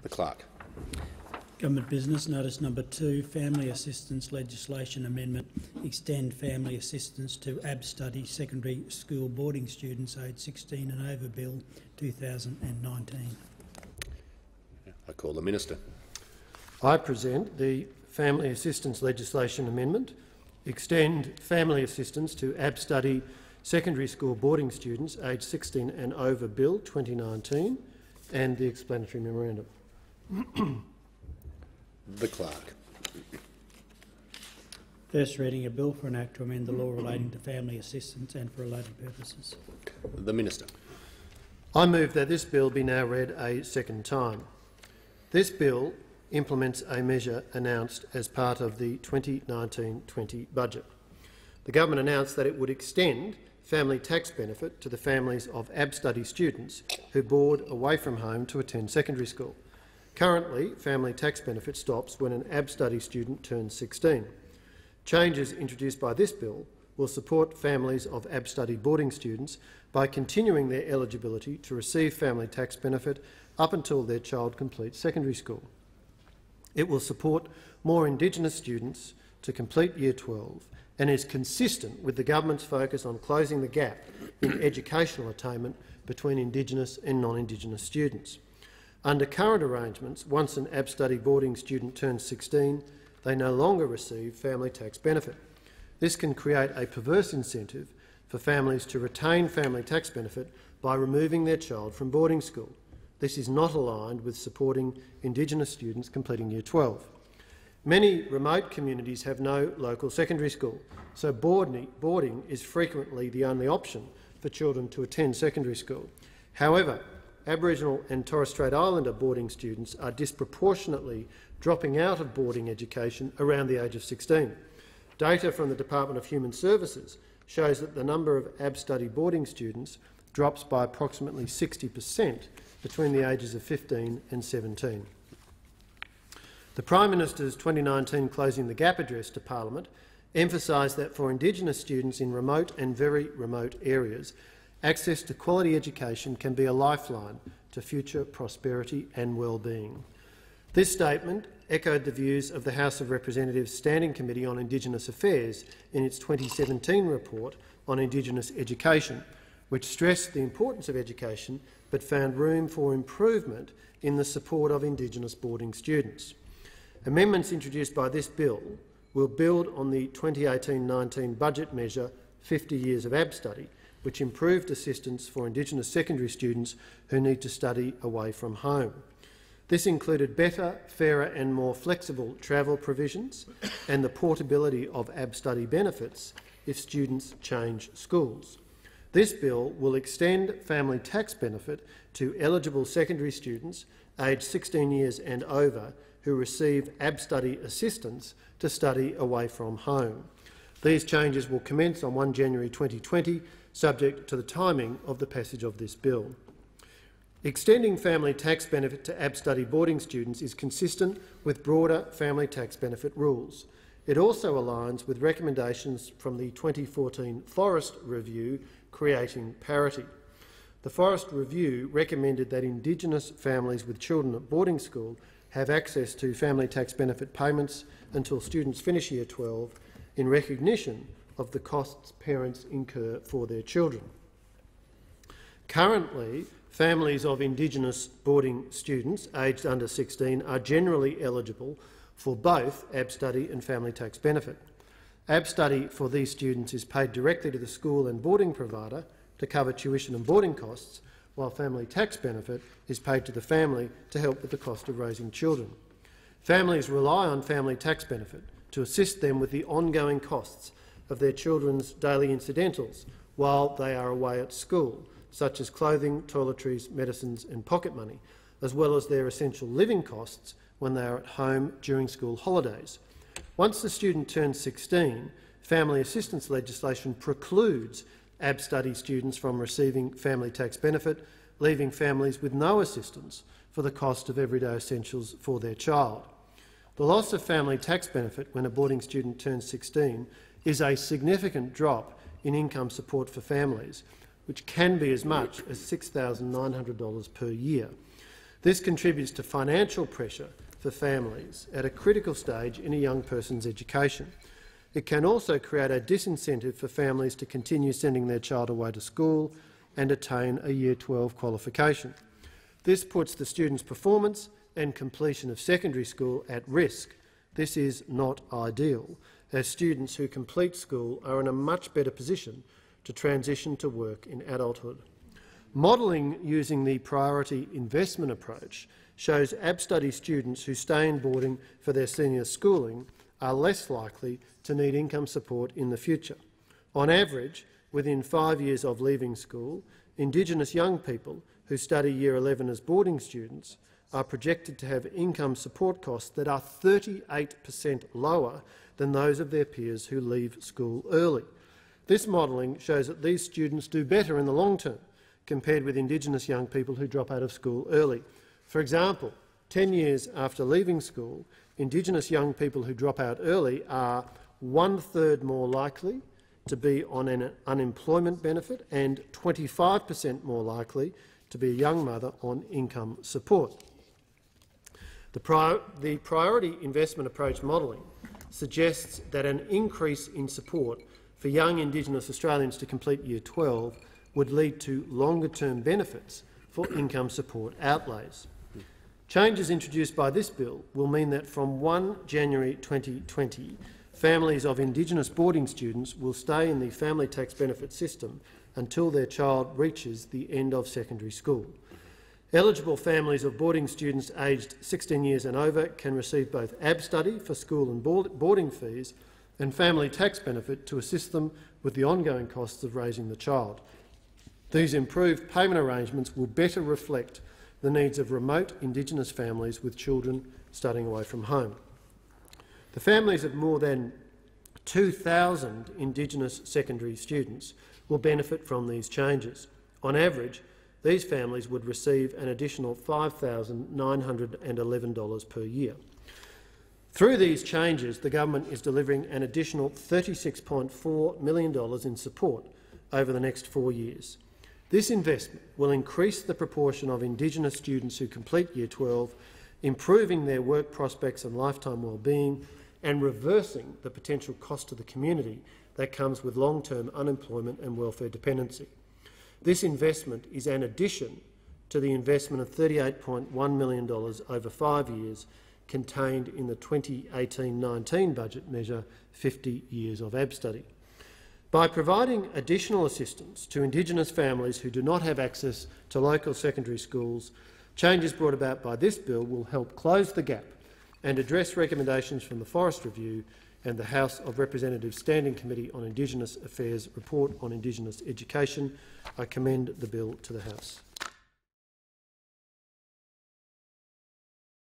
The Clerk. Government business, notice number 2, family assistance legislation amendment, extend family assistance to ABSTUDY secondary school boarding students aged 16 and over Bill 2019. I call the Minister. I present the family assistance legislation amendment, extend family assistance to ABSTUDY secondary school boarding students aged 16 and over Bill 2019 and the explanatory memorandum. The Clerk. First reading, a bill for an act to amend the law relating to family assistance and for related purposes. The Minister. I move that this bill be now read a second time. This bill implements a measure announced as part of the 2019-20 budget. The government announced that it would extend family tax benefit to the families of ABSTUDY students who board away from home to attend secondary school. Currently, family tax benefit stops when an ABSTUDY student turns 16. Changes introduced by this bill will support families of ABSTUDY boarding students by continuing their eligibility to receive family tax benefit up until their child completes secondary school. It will support more Indigenous students to complete Year 12 and is consistent with the government's focus on closing the gap in educational attainment between Indigenous and non-Indigenous students. Under current arrangements, once an ABSTUDY boarding student turns 16, they no longer receive family tax benefit. This can create a perverse incentive for families to retain family tax benefit by removing their child from boarding school. This is not aligned with supporting Indigenous students completing Year 12. Many remote communities have no local secondary school, so boarding is frequently the only option for children to attend secondary school. However, Aboriginal and Torres Strait Islander boarding students are disproportionately dropping out of boarding education around the age of 16. Data from the Department of Human Services shows that the number of ABSTUDY boarding students drops by approximately 60% between the ages of 15 and 17. The Prime Minister's 2019 Closing the Gap address to Parliament emphasised that for Indigenous students in remote and very remote areas, access to quality education can be a lifeline to future prosperity and well-being. This statement echoed the views of the House of Representatives Standing Committee on Indigenous Affairs in its 2017 report on Indigenous education, which stressed the importance of education but found room for improvement in the support of Indigenous boarding students. Amendments introduced by this bill will build on the 2018-19 budget measure 50 Years of ABSTUDY, which improved assistance for Indigenous secondary students who need to study away from home. This included better, fairer and more flexible travel provisions and the portability of ABSTUDY benefits if students change schools. This bill will extend family tax benefit to eligible secondary students aged 16 years and over who receive ABSTUDY assistance to study away from home. These changes will commence on 1 January 2020, subject to the timing of the passage of this bill. Extending family tax benefit to ABSTUDY boarding students is consistent with broader family tax benefit rules. It also aligns with recommendations from the 2014 Forest Review creating parity. The Forest Review recommended that Indigenous families with children at boarding school have access to family tax benefit payments until students finish Year 12 in recognition of the costs parents incur for their children. Currently, families of Indigenous boarding students aged under 16 are generally eligible for both ABSTUDY and family tax benefit. ABSTUDY for these students is paid directly to the school and boarding provider to cover tuition and boarding costs, while family tax benefit is paid to the family to help with the cost of raising children. Families rely on family tax benefit to assist them with the ongoing costs of their children's daily incidentals while they are away at school, such as clothing, toiletries, medicines and pocket money, as well as their essential living costs when they are at home during school holidays. Once the student turns 16, family assistance legislation precludes ABSTUDY students from receiving family tax benefit, leaving families with no assistance for the cost of everyday essentials for their child. The loss of family tax benefit when a boarding student turns 16 is a significant drop in income support for families, which can be as much as $6,900 per year. This contributes to financial pressure for families at a critical stage in a young person's education. It can also create a disincentive for families to continue sending their child away to school and attain a Year 12 qualification. This puts the student's performance and completion of secondary school at risk. This is not ideal, as students who complete school are in a much better position to transition to work in adulthood. Modelling using the priority investment approach shows ABSTUDY students who stay in boarding for their senior schooling are less likely to need income support in the future. On average, within 5 years of leaving school, Indigenous young people who study Year 11 as boarding students are projected to have income support costs that are 38% lower than those of their peers who leave school early. This modelling shows that these students do better in the long term compared with Indigenous young people who drop out of school early. For example, 10 years after leaving school, Indigenous young people who drop out early are 1/3 more likely to be on an unemployment benefit and 25% more likely to be a young mother on income support. The priority investment approach modelling suggests that an increase in support for young Indigenous Australians to complete Year 12 would lead to longer-term benefits for income support outlays. Changes introduced by this bill will mean that from 1 January 2020, families of Indigenous boarding students will stay in the family tax benefit system until their child reaches the end of secondary school. Eligible families of boarding students aged 16 years and over can receive both ABSTUDY for school and boarding fees and family tax benefit to assist them with the ongoing costs of raising the child. These improved payment arrangements will better reflect the needs of remote Indigenous families with children studying away from home. The families of more than 2,000 Indigenous secondary students will benefit from these changes. On average, these families would receive an additional $5,911 per year. Through these changes, the government is delivering an additional $36.4 million in support over the next 4 years. This investment will increase the proportion of Indigenous students who complete Year 12, improving their work prospects and lifetime well-being, and reversing the potential cost to the community that comes with long-term unemployment and welfare dependency. This investment is an addition to the investment of $38.1 million over 5 years contained in the 2018-19 budget measure 50 Years of ABSTUDY. By providing additional assistance to Indigenous families who do not have access to local secondary schools, changes brought about by this bill will help close the gap and address recommendations from the Forest Review and the House of Representatives Standing Committee on Indigenous Affairs report on Indigenous education. I commend the bill to the House.